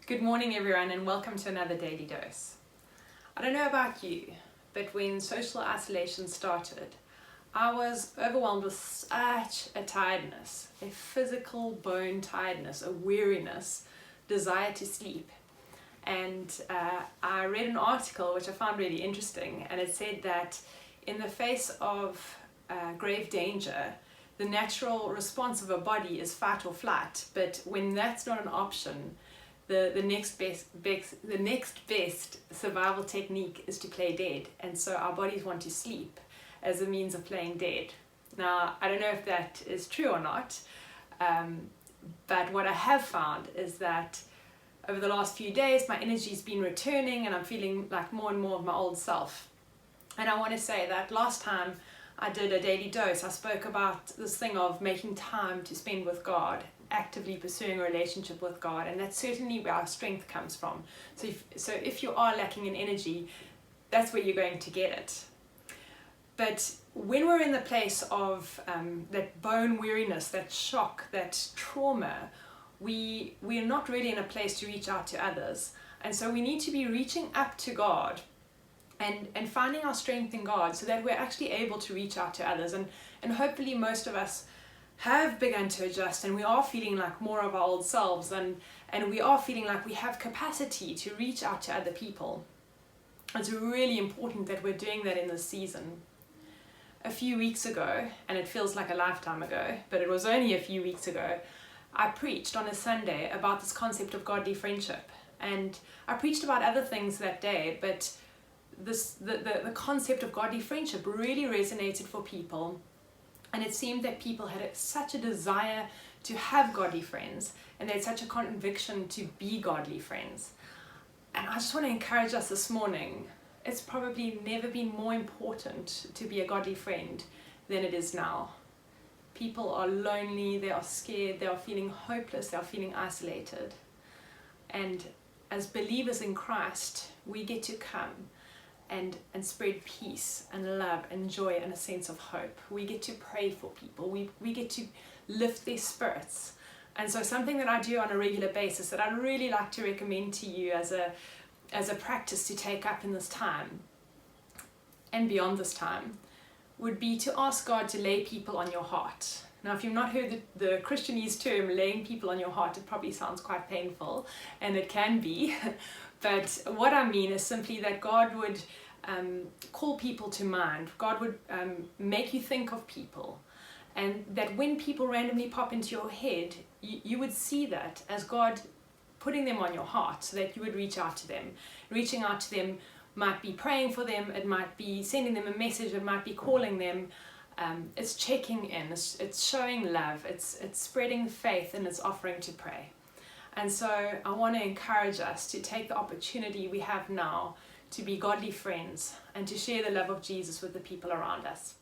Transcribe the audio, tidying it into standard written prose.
Good morning everyone and welcome to another Daily Dose. I don't know about you, but when social isolation started, I was overwhelmed with such a tiredness, a physical bone tiredness, a weariness, desire to sleep. And I read an article which I found really interesting, and it said that in the face of grave danger, the natural response of a body is fight or flight, but when that's not an option, the next best survival technique is to play dead, and so our bodies want to sleep as a means of playing dead. Now, I don't know if that is true or not, but what I have found is that over the last few days my energy's been returning and I'm feeling like more and more of my old self. And I want to say that last time I did a Daily Dose, I spoke about this thing of making time to spend with God, actively pursuing a relationship with God, and that's certainly where our strength comes from. So if you are lacking in energy, that's where you're going to get it. But when we're in the place of that bone weariness, that shock, that trauma, we're not really in a place to reach out to others. And so we need to be reaching up to God and finding our strength in God so that we're actually able to reach out to others. And hopefully most of us have begun to adjust, and we are feeling like more of our old selves, and we are feeling like we have capacity to reach out to other people. It's really important that we're doing that in this season. A few weeks ago, and it feels like a lifetime ago, but it was only a few weeks ago, I preached on a Sunday about this concept of godly friendship. And I preached about other things that day, but the concept of godly friendship really resonated for people. And it seemed that people had such a desire to have godly friends, and they had such a conviction to be godly friends. And I just want to encourage us this morning, it's probably never been more important to be a godly friend than it is now. People are lonely, they are scared, they are feeling hopeless, they are feeling isolated. And as believers in Christ, we get to come and spread peace and love and joy and a sense of hope. We get to pray for people. We get to lift their spirits. And so something that I do on a regular basis that I'd really like to recommend to you as a practice to take up in this time and beyond this time would be to ask God to lay people on your heart. Now, if you've not heard the Christianese term laying people on your heart, it probably sounds quite painful, and it can be. But what I mean is simply that God would call people to mind. God would make you think of people, and that when people randomly pop into your head, you would see that as God putting them on your heart so that you would reach out to them. Reaching out to them might be praying for them, it might be sending them a message, it might be calling them. It's checking in, it's showing love, it's spreading faith, and it's offering to pray. And so I want to encourage us to take the opportunity we have now to be godly friends and to share the love of Jesus with the people around us.